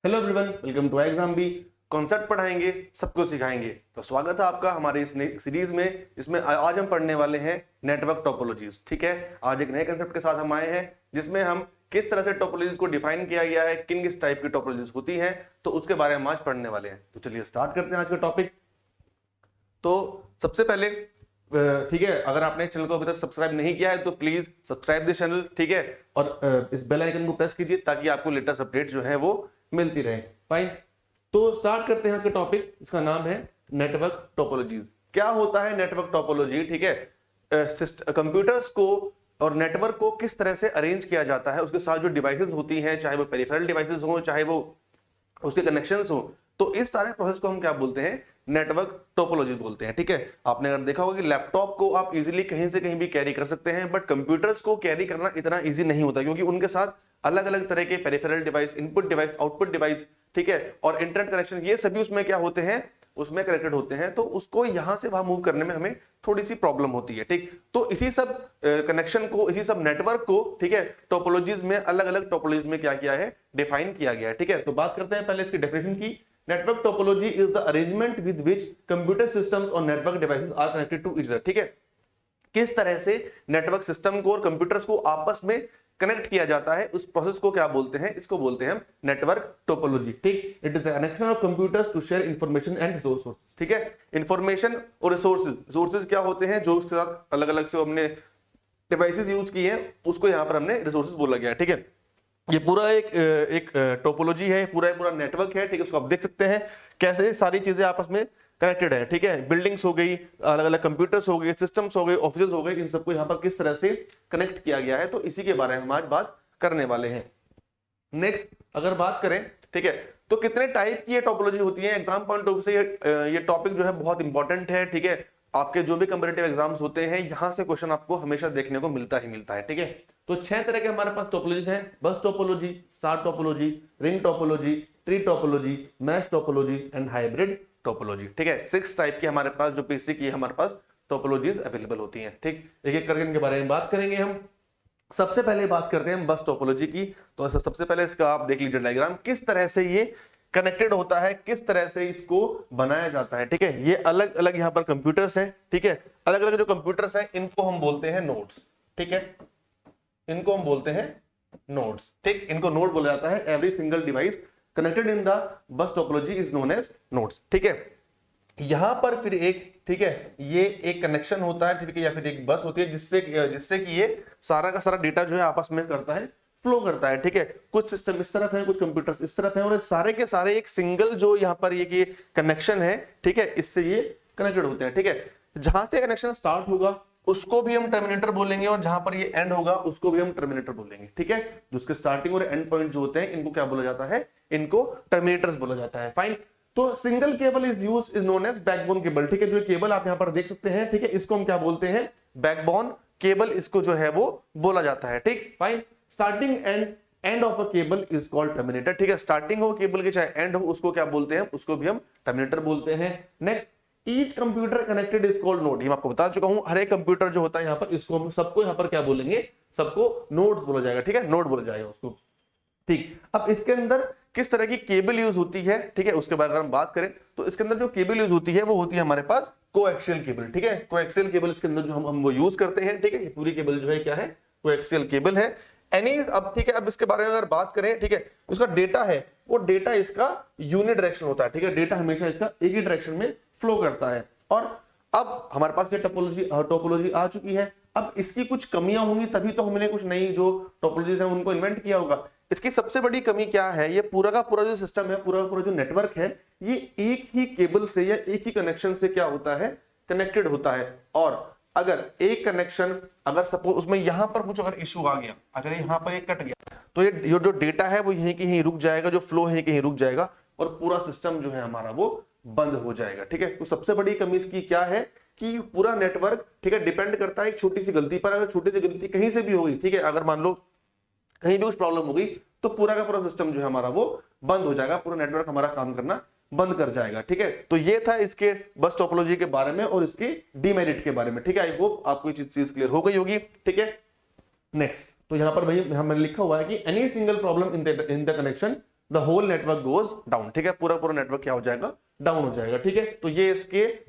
Hello everyone, welcome to Exam B. Concept पढ़ाएंगे, सबको सिखाएंगे। तो स्वागत है आपका हमारे इस नई सीरीज में। इसमें आज हम पढ़ने वाले हैं नेटवर्क टोपोलॉजीज। ठीक है, आज एक नए कंसेप्ट के साथ हम आए हैं जिसमें हम किस तरह से टोपोलॉजीज को डिफाइन किया गया है, किन किस टाइप की टोपोलॉजीज होती हैं, तो उसके बारे में आज पढ़ने वाले हैं। तो चलिए स्टार्ट करते हैं आज का टॉपिक। तो सबसे पहले ठीक है, अगर आपने इस चैनल को अभी तक सब्सक्राइब नहीं किया है तो प्लीज सब्सक्राइब दिस चैनल। ठीक है, और इस बेल आइकन को प्रेस कीजिए ताकि आपको लेटेस्ट अपडेट जो है वो मिलती रहे। फाइन, तो स्टार्ट करते हैं आज का टॉपिक। इसका नाम है नेटवर्क टोपोलॉजीज। क्या होता है नेटवर्क टोपोलॉजी? ठीक है, कंप्यूटर्स को और नेटवर्क को किस तरह से अरेंज किया जाता है, उसके साथ जो डिवाइसेस होती हैं, चाहे वो पेरिफेरल डिवाइसेस हो, चाहे वो उसके कनेक्शंस हो, तो इस सारे प्रोसेस को हम क्या बोलते हैं? नेटवर्क टोपोलॉजी बोलते हैं। ठीक है, आपने अगर देखा होगा कि लैपटॉप को आप इजीली कहीं से कहीं भी कैरी कर सकते हैं, बट कंप्यूटर्स को कैरी करना इतना इजी नहीं होता, क्योंकि उनके साथ अलग अलग तरह के peripheral device, input device, output device, ठीक है, और इंटरनेट कनेक्शन, ये सभी उसमें क्या होते हैं? उसमें कनेक्टेड होते हैं। तो उसको यहां से वहां मूव करने में हमें थोड़ी सी प्रॉब्लम होती है। ठीक, तो इसी सब कनेक्शन को, इसी सब नेटवर्क को, ठीक है, टोपोलॉजीज में, अलग अलग टोपोलॉजीज में क्या किया है? डिफाइन किया गया है। ठीक है, तो बात करते हैं पहले इसकी डेफिनेशन की। Network topology is the arrangement with which computer systems और network devices are connected to each other. ठीक है, किस तरह से नेटवर्क सिस्टम को और कंप्यूटर्स को आपस में कनेक्ट किया जाता है, उस प्रोसेस को क्या बोलते हैं? इसको बोलते हैं हम नेटवर्क टोपोलॉजी। ठीक, it is the connection of computers to share information and resources. ठीक है, इंफॉर्मेशन और रिसोर्सेज क्या होते हैं? जो उसके साथ अलग अलग से हमने डिवाइसेस यूज किए हैं, उसको यहां पर हमने रिसोर्सेज बोला गया है। ठीक है, ये पूरा एक टोपोलॉजी है, पूरा नेटवर्क है। ठीक है, उसको आप देख सकते हैं कैसे सारी चीजें आपस में कनेक्टेड है। ठीक है, बिल्डिंग्स हो गई, अलग अलग कंप्यूटर्स हो गए, सिस्टम्स हो गए, ऑफिस हो गए, इन सबको यहाँ पर किस तरह से कनेक्ट किया गया है, तो इसी के बारे में हम आज बात करने वाले हैं। नेक्स्ट अगर बात करें, ठीक है, तो कितने टाइप की ये टोपोलॉजी होती है? एग्जाम पॉइंट ऑफ व्यू से ये टॉपिक जो है बहुत इंपॉर्टेंट है। ठीक है, आपके जो भी कंपैरेटिव एग्जाम्स होते हैं, यहां से क्वेश्चन आपको हमेशा देखने को मिलता ही मिलता है। ठीक है, तो 6 तरह के हमारे पास टोपोलॉजीज हैं: बस topology, star topology, ring topology, tree topology, mesh topology and hybrid topology. ठीक है, 6 टाइप की हमारे पास जो बेसिक की हमारे पास टोपोलॉजीज अवेलेबल होती हैं। ठीक, एक एक करके इनके बारे में बात करेंगे हम। सबसे पहले बात करते हैं बस टोपोलॉजी की। तो सबसे पहले इसका आप देख लीजिए डायग्राम, किस तरह से ये कनेक्टेड होता है, किस तरह से इसको बनाया जाता है। ठीक है, ये अलग अलग यहाँ पर कंप्यूटर्स हैं। ठीक है, अलग अलग जो कंप्यूटर्स हैं इनको हम बोलते हैं नोड्स। ठीक है, इनको हम बोलते हैं नोड्स। ठीक, इनको नोड बोला जाता है। Every single device connected in the bus topology is known as nodes. ठीक है, यहां पर फिर एक, ठीक है, ये एक कनेक्शन होता है, ठीक है, या फिर एक बस होती है जिससे कि ये सारा का सारा डेटा जो है आपस में करता है, फ्लो करता है। ठीक है, कुछ सिस्टम इस तरफ है, कुछ कंप्यूटर्स इस तरफ है, और सारे के सारे एक सिंगल जो यहाँ पर ये कनेक्शन है, ठीक है, इससे ये कनेक्टेड होते हैं। ठीक है, जहां से कनेक्शन स्टार्ट होगा उसको भी हम टर्मिनेटर बोलेंगे, और जहां पर ये एंड होगा उसको भी हम टर्मिनेटर बोलेंगे। ठीक है, जिसके स्टार्टिंग और एंड पॉइंट जो होते हैं इनको क्या बोला जाता है? इनको टर्मिनेटर्स बोला जाता है। फाइन, तो single cable is used is known as backbone cable. ठीक है, जो केबल आप यहां पर देख सकते हैं, ठीक है, इसको हम क्या बोलते हैं? बैकबोन केबल, इसको जो है वो बोला जाता है। ठीक, fine, starting end of a cable is called terminator. ठीक है, स्टार्टिंग हो केबल के चाहे एंड हो, उसको क्या बोलते हैं? उसको भी हम टर्मिनेटर बोलते हैं। Next, each computer connected is called node. ये मैं आपको बता चुका हूं, हर एक कंप्यूटर जो होता है यहाँ पर, इसको हम सबको यहाँ पर क्या बोलेंगे? सबको नोड्स बोला जाएगा। ठीक है, नोड बोला जाएगा उसको। ठीक, अब इसके अंदर किस तरह की केबल यूज होती है, ठीक है, उसके बारे में हम बात करें तो इसके अंदर जो केबल यूज होती है वो होती है हमारे पास कोएक्सियल केबल। ठीक है, कोएक्सियल केबल इसके अंदर जो हम वो यूज करते हैं। ठीक है, ये पूरी केबल जो है क्या है? कोएक्सियल केबल है। अब ठीक है, अब इसके बारे में अगर बात करें, ठीक है, उसका डेटा है, वो डेटा इसका यूनि डायरेक्शन होता है। ठीक है, डेटा हमेशा इसका एक ही डायरेक्शन में फ्लो करता है। और अब हमारे पास ये टोपोलॉजी आ चुकी है। अब इसकी कुछ कमियां होंगी, तभी तो हमने कुछ नई जो टोपोलॉजीज हैं उनको इन्वेंट किया होगा। इसकी सबसे बड़ी कमी क्या है? ये पूरा का पूरा जो सिस्टम है, पूरा का पूरा जो नेटवर्क है, ये एक ही केबल से या एक ही कनेक्शन से क्या होता है? कनेक्टेड होता है। और अगर एक कनेक्शन, अगर सपोज उसमें यहां पर कुछ अगर इश्यू आ गया, अगर यहां पर ये कट गया, तो ये जो डेटा है वो यहीं की यहीं रुक जाएगा, जो फ्लो है कहीं रुक जाएगा, और पूरा सिस्टम जो है हमारा वो बंद हो जाएगा। ठीक है, तो सबसे बड़ी कमी इसकी क्या है कि पूरा नेटवर्क, ठीक है, डिपेंड करता है एक छोटी सी गलती पर। अगर छोटी सी गलती कहीं से भी होगी, ठीक है, अगर मान लो कहीं भी कुछ प्रॉब्लम हो गई, तो पूरा का पूरा सिस्टम जो है हमारा वो बंद हो जाएगा, पूरा नेटवर्क हमारा काम करना बंद कर जाएगा। ठीक है, तो ये था इसके बस टोपोलॉजी के बारे में और इसकी डीमेरिट के बारे में। ठीक है, आई होप आपको ये चीज क्लियर हो गई होगी। ठीक है, नेक्स्ट, तो यहां पर भाई हमने लिखा हुआ है कि any single problem in the connection the whole network goes down, ठीक है, पूरा पूरा नेटवर्क क्या हो जाएगा, डाउन हो जाएगा, ठीक है। तो ये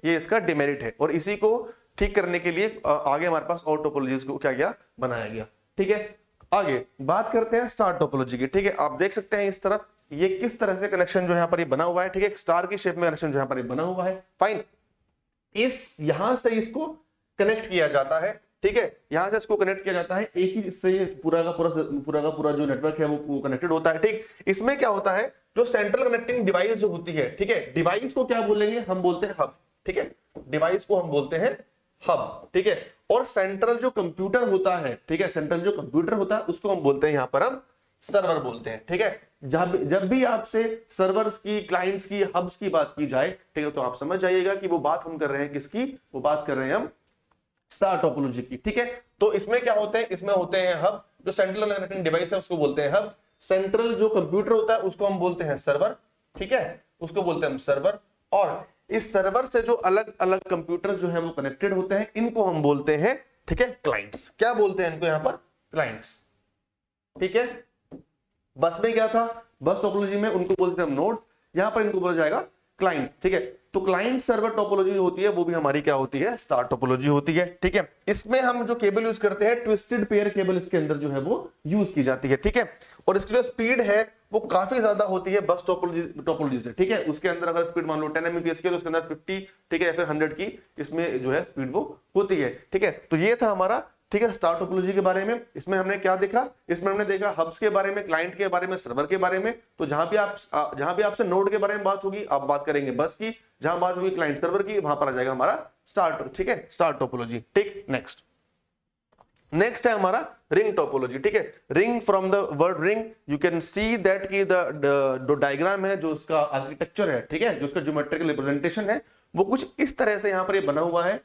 इसका डिमेरिट है, और इसी को ठीक करने के लिए आगे हमारे पास और टोपोलॉजीज को क्या गया, बनाया गया, ठीक है। आगे बात करते हैं स्टार टोपोलॉजी की, ठीक है। आप देख सकते हैं इस तरफ ये किस तरह से कनेक्शन जो यहाँ पर ये बना हुआ है, ठीक है, स्टार की शेप में कनेक्शन जो यहाँ पर ये बना हुआ है, फाइन। यहां से इसको कनेक्ट किया जाता है, ठीक है, यहां से इसको कनेक्ट किया जाता है, एक ही इससे पूरा का पूरा जो नेटवर्क है वो कनेक्टेड होता है, ठीक। इसमें क्या होता है, जो सेंट्रल कनेक्टिंग डिवाइस जो होती है, ठीक है, डिवाइस को क्या बोलेंगे, हम बोलते हैं हब, ठीक है, डिवाइस को हम बोलते हैं हब, ठीक है। और सेंट्रल जो कंप्यूटर होता है, ठीक है, सेंट्रल जो कंप्यूटर होता है उसको हम बोलते हैं यहां पर हम सर्वर बोलते हैं, ठीक है। जब भी आपसे सर्वर्स की, क्लाइंट्स की, हब्स की बात की जाए, ठीक है, तो आप समझ जाइएगा कि वो बात हम कर रहे हैं किसकी, वो बात कर रहे हैं हम स्टार टोपोलॉजी की, ठीक है। तो इसमें क्या होते हैं, इसमें होते हैं हब, जो सेंट्रल कनेक्टिंग डिवाइस है उसको बोलते हैं हब, सेंट्रल जो कंप्यूटर होता है उसको हम बोलते हैं सर्वर, ठीक है, उसको बोलते हैं हम सर्वर, और इस सर्वर से जो अलग अलग कंप्यूटर जो है वो कनेक्टेड होते हैं, इनको हम बोलते हैं, ठीक है, क्लाइंट्स। क्या बोलते हैं इनको यहां पर, क्लाइंट्स, ठीक है। बस में क्या था, बस टोपोलॉजी में उनको बोलते हैं हम नोड्स, यहां पर इनको बोला जाएगा क्लाइंट, ठीक है। तो क्लाइंट सर्वर टोपोलॉजी होती है वो भी हमारी क्या होती है, स्टार टोपोलॉजी होती है, ठीक है। इसमें हम जो केबल यूज करते हैं, ट्विस्टेड पेयर केबल इसके अंदर जो है वो यूज की जाती है, ठीक है। और इसकी जो स्पीड है वो काफी ज्यादा होती है बस टोपोलॉजी से, ठीक है। उसके अंदर अगर स्पीड मान लो 10 Mbps की, तो उसके अंदर 50, ठीक है, या फिर 100 की इसमें जो है स्पीड वो होती है, ठीक है। तो ये था हमारा, ठीक है, स्टार टोपोलॉजी के बारे में। इसमें हमने क्या देखा, इसमें हमने देखा हब्स के बारे में, क्लाइंट के बारे में, सर्वर के बारे में। तो जहां भी आपसे नोड के बारे में बात होगी, आप बात करेंगे बस की, जहां बात होगी क्लाइंट सर्वर की, वहां पर आ जाएगा हमारा स्टार, ठीक है, स्टार टोपोलॉजी, ठीक। नेक्स्ट है हमारा रिंग टोपोलॉजी, ठीक है। Ring from the word ring, you can see that की द डायग्राम है, जो उसका आर्किटेक्चर है, ठीक है, जो उसका ज्योमेट्रिकल रिप्रेजेंटेशन है, वो कुछ इस तरह से यहाँ पर ये बना हुआ है।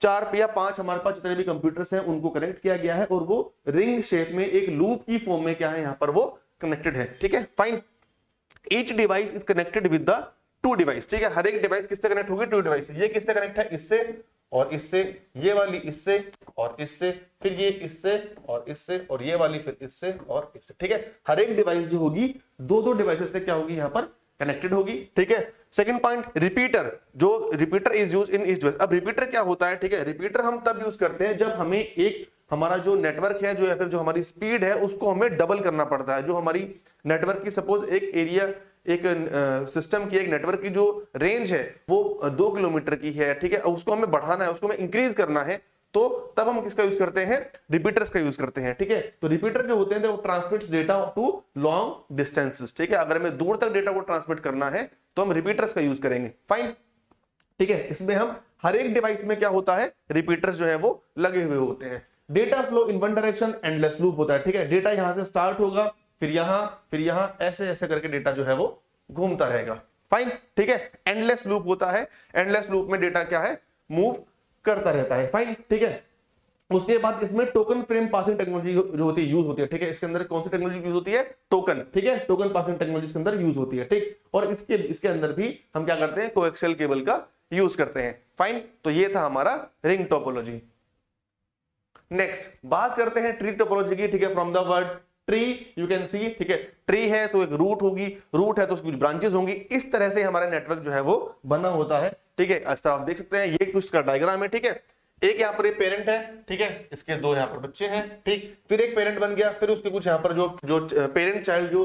4 या 5 हमारे पास जितने भी कंप्यूटर्स हैं उनको कनेक्ट किया गया है, और वो रिंग शेप में एक लूप की फॉर्म में क्या है, यहाँ पर वो कनेक्टेड है, ठीक है, fine. Each device is connected with the 2 device, ठीक है। हर एक डिवाइस किससे कनेक्ट होगी, 2 डिवाइस। ये किससे कनेक्ट है, इससे और इससे, ये वाली इससे और इससे, फिर ये इससे और इससे, और ये वाली फिर इससे और इससे, ठीक है। हर एक डिवाइस जो होगी 2-2 डिवाइसेस से क्या होगी, यहाँ पर कनेक्टेड होगी, ठीक है। सेकंड पॉइंट, रिपीटर, जो repeater is use in each device. अब रिपीटर क्या होता है, ठीक है, रिपीटर हम तब यूज करते हैं जब हमें हमारा जो नेटवर्क है, जो या फिर जो हमारी स्पीड है, उसको हमें डबल करना पड़ता है। जो हमारी नेटवर्क की सपोज एक एरिया, एक सिस्टम की, एक नेटवर्क की जो रेंज है वो 2 किलोमीटर की है, ठीक है, उसको हमें बढ़ाना है, उसको हमें इंक्रीज करना है, तो तब हम किसका यूज करते हैं, रिपीटर्स का यूज करते हैं, ठीक है। तो रिपीटर जो होते हैं वो transmits data to long distances, ठीक है। अगर हमें दूर तक डेटा को ट्रांसमिट करना है तो हम रिपीटर्स का यूज करेंगे, फाइन, ठीक है। इसमें हम हर एक डिवाइस में क्या होता है, रिपीटर्स जो है वो लगे हुए होते हैं। Data flow in one direction, endless loop होता है, ठीक है। डेटा यहां से स्टार्ट होगा, फिर यहां ऐसे ऐसे करके डेटा जो है वो घूमता रहेगा, फाइन, ठीक है। एंडलेस लूप होता है, एंडलेस लूप में डेटा क्या है, मूव करता रहता है, फाइन, ठीक है। उसके बाद इसमें टोकन फ्रेम पासिंग टेक्नोलॉजी जो होती है यूज होती है, ठीक है। इसके अंदर कौन सी टेक्नोलॉजी यूज होती है, टोकन, ठीक है, टोकन पासिंग टेक्नोलॉजी इसके अंदर यूज होती है, ठीक। और इसके अंदर भी हम क्या करते हैं, कोएक्सियल केबल का यूज करते हैं, फाइन। तो ये था हमारा रिंग टोपोलॉजी। नेक्स्ट बात करते हैं ट्री टोपोलॉजी की, ठीक है। From the word tree you can see, ठीक है, ट्री है तो एक रूट होगी, रूट है तो उसकी कुछ ब्रांचेस होंगी। इस तरह से हमारा नेटवर्क जो है वो बना होता है, ठीक है। इस तरह आप देख सकते हैं, ये कुछ का डायग्राम है, ठीक है। एक यहाँ पर ये पेरेंट है, ठीक है, इसके 2 यहाँ पर बच्चे हैं, ठीक। फिर एक पेरेंट बन गया, फिर उसके कुछ यहाँ पर जो पेरेंट चाइल्ड जो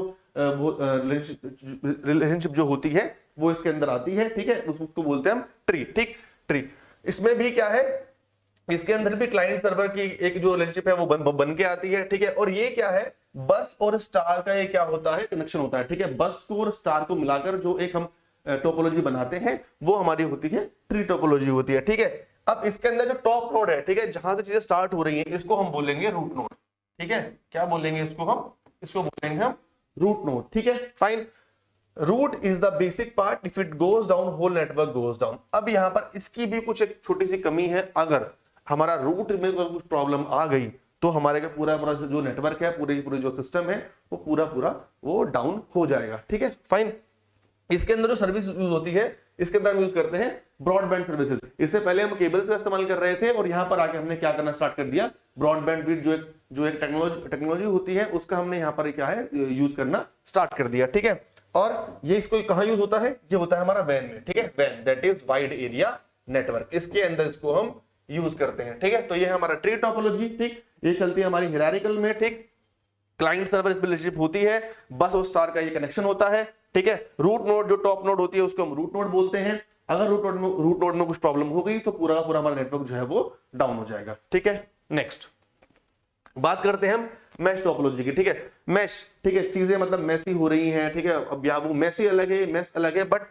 रिलेशनशिप जो होती है वो इसके अंदर आती है, ठीक है, उसको बोलते हैं हम ट्री, ठीक, ट्री। इसमें भी क्या है, इसके अंदर भी क्लाइंट सर्वर की एक जो रिलेशनशिप है वो बन के आती है, ठीक है। और ये क्या है, बस और स्टार का ये क्या होता है, कनेक्शन होता है, ठीक है। बस को और स्टार को मिलाकर जो एक हम टोपोलॉजी बनाते हैं वो हमारी होती है ट्री टोपोलॉजी होती है, ठीक है। अब इसके अंदर जो टॉप नोड है, ठीक है, जहां से चीजें स्टार्ट हो रही हैं, इसको हम बोलेंगे रूट नोड, ठीक है। क्या बोलेंगे इसको बोलेंगे हम रूट नोड, ठीक है, fine. Root is the basic part, if it goes down whole network goes down. अब यहां पर इसकी भी कुछ एक छोटी सी कमी है, अगर हमारा रूट में कुछ प्रॉब्लम आ गई तो हमारे का पूरा जो नेटवर्क है, पूरे जो सिस्टम है वो पूरा वो डाउन हो जाएगा, ठीक है, फाइन। इसके अंदर जो सर्विस यूज होती है, इसके अंदर हम यूज करते हैं ब्रॉडबैंड सर्विसेज। इससे पहले हम केबल्स का इस्तेमाल कर रहे थे और यहां पर आके हमने क्या करना स्टार्ट कर दिया, ब्रॉडबैंड विथ जो एक टेक्नोलॉजी होती है उसका हमने यहां पर क्या है यूज करना स्टार्ट कर दिया, ठीक है। और ये इसको कहां यूज होता है, ये होता है हमारा वैन में, ठीक है, वैन that is wide area network, इसके अंदर इसको हम यूज करते हैं, ठीक है। तो ये है हमारा ट्री टोपोलॉजी, ठीक, ये चलती है हमारी हायरार्किकल में, ठीक, क्लाइंट सर्वर रिलेशनशिप होती है, बस और स्टार का ये कनेक्शन होता है, ठीक है। रूट नोड जो टॉप नोड होती है उसको हम रूट नोड बोलते हैं, अगर रूट नोड में कुछ प्रॉब्लम हो गई तो पूरा का पूरा हमारा नेटवर्क जो है वो डाउन हो जाएगा, ठीक है। नेक्स्ट बात करते हैं हम मैश टोपोलॉजी की, ठीक है। मैश, ठीक है, चीजें मतलब मैसी हो रही हैं, ठीक है। अब यहाँ वो मैसी अलग है, मैश अलग है, बट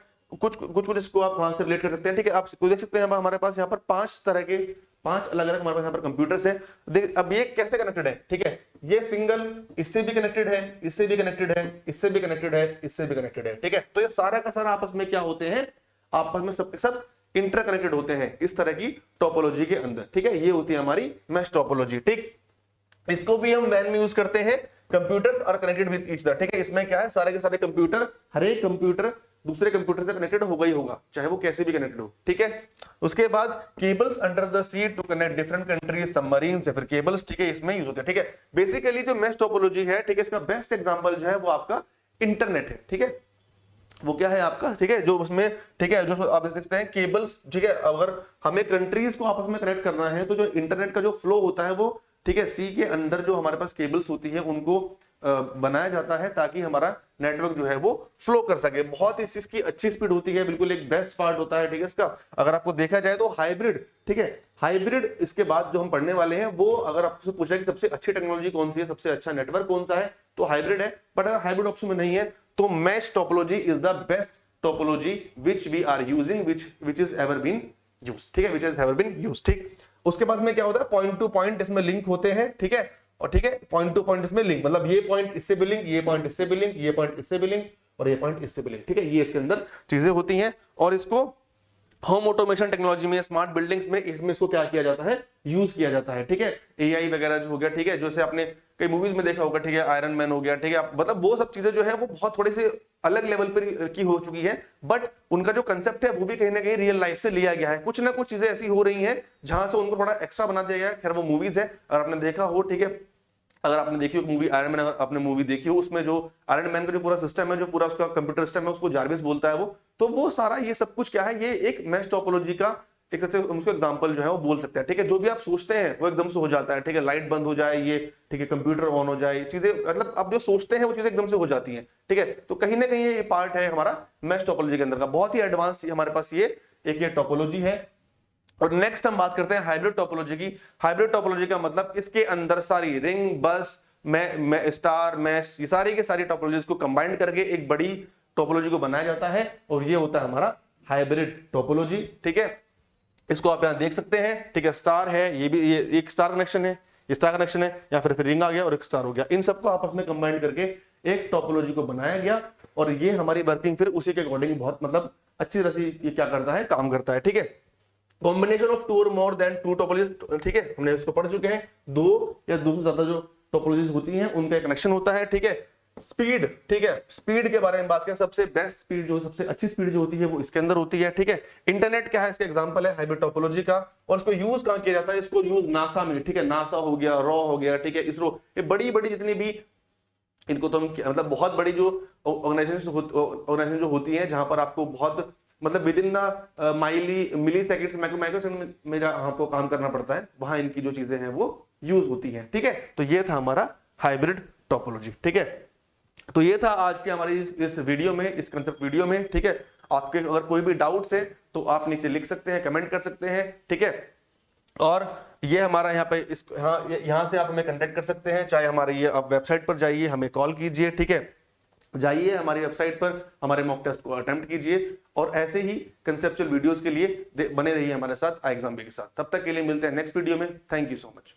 कुछ इसको आप वहां से रिलेट कर सकते हैं, ठीक है। आप देख सकते हैं हमारे पास यहाँ पर 5 तरह के 5 अलग अलग हमारे पास यहाँ पर कंप्यूटर्स हैं। देख अब ये कैसे कनेक्टेड है, ठीक है, ये सिंगल इससे भी कनेक्टेड है, इससे भी कनेक्टेड है, इससे भी कनेक्टेड है, इससे भी कनेक्टेड है, ठीक है। तो ये सारा का सारा आपस में क्या होते हैं, आपस में सब इंटरकनेक्टेड होते हैं इस तरह की टोपोलॉजी के अंदर, ठीक है। ये होती है हमारी मैश टोपोलॉजी, ठीक। इसको भी हम वैन में यूज करते हैं, computers are connected with each other, ठीक है। इसमें क्या है, सारे के सारे कंप्यूटर, हर एक कंप्यूटर दूसरे कंप्यूटर से कनेक्टेड होगा ही होगा, चाहे वो कैसे भी कनेक्टेड हो, ठीक है। उसके बाद cables under the sea to connect different countries, submarines या फिर केबल्स, ठीक है, इसमें यूज होते हैं, ठीक है। बेसिकली जो मैश टोपोलॉजी है, ठीक है, इसका बेस्ट एग्जांपल जो है वो आपका इंटरनेट है, ठीक है। वो क्या है आपका, ठीक है, जो उसमें, ठीक है, जो आप देखते हैं केबल्स, ठीक है, अगर हमें कंट्रीज को आपस में कनेक्ट करना है तो जो इंटरनेट का जो फ्लो होता है वो, ठीक है, सी के अंदर जो हमारे पास केबल्स होती है उनको बनाया जाता है ताकि हमारा नेटवर्क जो है वो फ्लो कर सके। बहुत ही इसकी अच्छी स्पीड होती है, बिल्कुल एक बेस्ट पार्ट होता है, ठीक है। इसका अगर आपको देखा जाए तो हाइब्रिड, ठीक है, हाइब्रिड इसके बाद जो हम पढ़ने वाले हैं वो, अगर आपसे पूछा कि सबसे अच्छी टेक्नोलॉजी कौन सी है, सबसे अच्छा नेटवर्क कौन सा है, तो हाइब्रिड है। बट अगर हाइब्रिड ऑप्शन में नहीं है तो mesh topology is the best topology which we are using, which is ever been used, ठीक है, which is ever been used, ठीक। उसके बाद में क्या होता है, पॉइंट टू पॉइंट इसमें लिंक होते हैं, ठीक है, और ठीक है, पॉइंट टू पॉइंट इसमें लिंक, मतलब ये पॉइंट इससे भी लिंक, ये पॉइंट इससे भी लिंक, ये पॉइंट इससे भी लिंक और ये पॉइंट इससे भी लिंक, ठीक है। ये इसके अंदर चीजें होती हैं और इसको होम ऑटोमेशन टेक्नोलॉजी में, स्मार्ट बिल्डिंग्स में, इसमें इसको क्या किया जाता है, यूज किया जाता है, ठीक है। एआई वगैरह जो हो गया, ठीक है, जैसे आपने कई मूवीज में देखा होगा, ठीक है, आयरन मैन हो गया, ठीक है, मतलब वो सब चीजें जो है वो बहुत थोड़े से अलग लेवल पर की हो चुकी है, बट उनका जो कंसेप्ट है वो भी कहीं ना कहीं रियल लाइफ से लिया गया है। कुछ ना कुछ चीजें ऐसी हो रही हैं जहां से उनको थोड़ा एक्स्ट्रा बना दिया गया है। खैर वो मूवीज है, और आपने देखा हो, ठीक है, अगर आपने देखी हो मूवी आयरन मैन, अगर आपने मूवी देखी हो, उसमें जो आयरन मैन का जो पूरा सिस्टम है, जो पूरा उसका कंप्यूटर सिस्टम है, उसको जार्विस बोलता है वो, तो वो सारा ये सब कुछ क्या है, ये एक मैश टोपोलॉजी का एक तरह से उसको एग्जांपल जो है वो बोल सकते हैं, ठीक है। जो भी आप सोचते हैं वो एकदम से हो जाता है, ठीक है, लाइट बंद हो जाए ये, ठीक है, कंप्यूटर ऑन हो जाए, चीजें मतलब आप जो सोचते हैं वो चीजें एकदम से हो जाती हैं, ठीक है। तो कहीं ना कहीं ये पार्ट है हमारा मैश टोपोलॉजी के अंदर का, बहुत ही एडवांस हमारे पास ये एक टोपोलॉजी है। और नेक्स्ट हम बात करते हैं हाइब्रिड टोपोलॉजी की। हाइब्रिड टोपोलॉजी का मतलब इसके अंदर सारी रिंग, बस, स्टार, मैश, ये सारी के सारी टोपोलॉजीज को कंबाइन करके एक बड़ी टोपोलॉजी को बनाया जाता है, और ये होता है हमारा हाइब्रिड टोपोलॉजी, ठीक है। इसको आप यहां देख सकते हैं, ठीक है, स्टार है, ये भी ये एक स्टार कनेक्शन है, ये स्टार कनेक्शन है, या फिर रिंग आ गया और एक स्टार हो गया, इन सबको आपस में कंबाइन करके एक टोपोलॉजी को बनाया गया, और ये हमारी वर्किंग फिर उसी के अकॉर्डिंग बहुत मतलब अच्छी तरह से ये क्या करता है, काम करता है, ठीक है। कॉम्बिनेशन ऑफ टू और मोर देन टू टोपोलॉजी, ठीक है, हमने इसको पढ़ चुके हैं, दो या दो से ज्यादा जो टोपोलॉजीज होती हैं उनका कनेक्शन होता है, ठीक है। स्पीड, ठीक है, स्पीड के बारे में बात करें, सबसे बेस्ट स्पीड जो सबसे अच्छी स्पीड जो होती है वो इसके अंदर होती है, ठीक है। इंटरनेट क्या है, इसका एग्जांपल है हाइब्रिड टोपोलॉजी का, और इसको यूज कहां किया जाता है, इसको यूज नासा में, ठीक है, नासा हो गया, रॉ हो गया, ठीक है, इसरो, ये बड़ी बड़ी जितनी भी इनको तो हम मतलब बहुत बड़ी जो ऑर्गेनाइजेशन जो होती है, जहां पर आपको बहुत मतलब within the milliseconds, microsecond में आपको काम करना पड़ता है, वहां इनकी जो चीजें हैं वो यूज होती हैं, ठीक है। तो ये था हमारा हाइब्रिड टोपोलॉजी, ठीक है। तो ये था आज के हमारी इस वीडियो में, इस कंसेप्ट वीडियो में, ठीक है। आपके अगर कोई भी डाउट्स है तो आप नीचे लिख सकते हैं, कमेंट कर सकते हैं, ठीक है। और ये हमारा यहाँ पे यहाँ से आप हमें कांटेक्ट कर सकते हैं, चाहे हमारे ये आप वेबसाइट पर जाइए, हमें कॉल कीजिए, ठीक है, जाइए हमारी वेबसाइट पर, हमारे मॉक टेस्ट को अटेम्प्ट कीजिए, और ऐसे ही कंसेप्चुअल वीडियोस के लिए बने रहिए हमारे साथ एग्जाम के साथ। तब तक के लिए मिलते हैं नेक्स्ट वीडियो में। Thank you so much.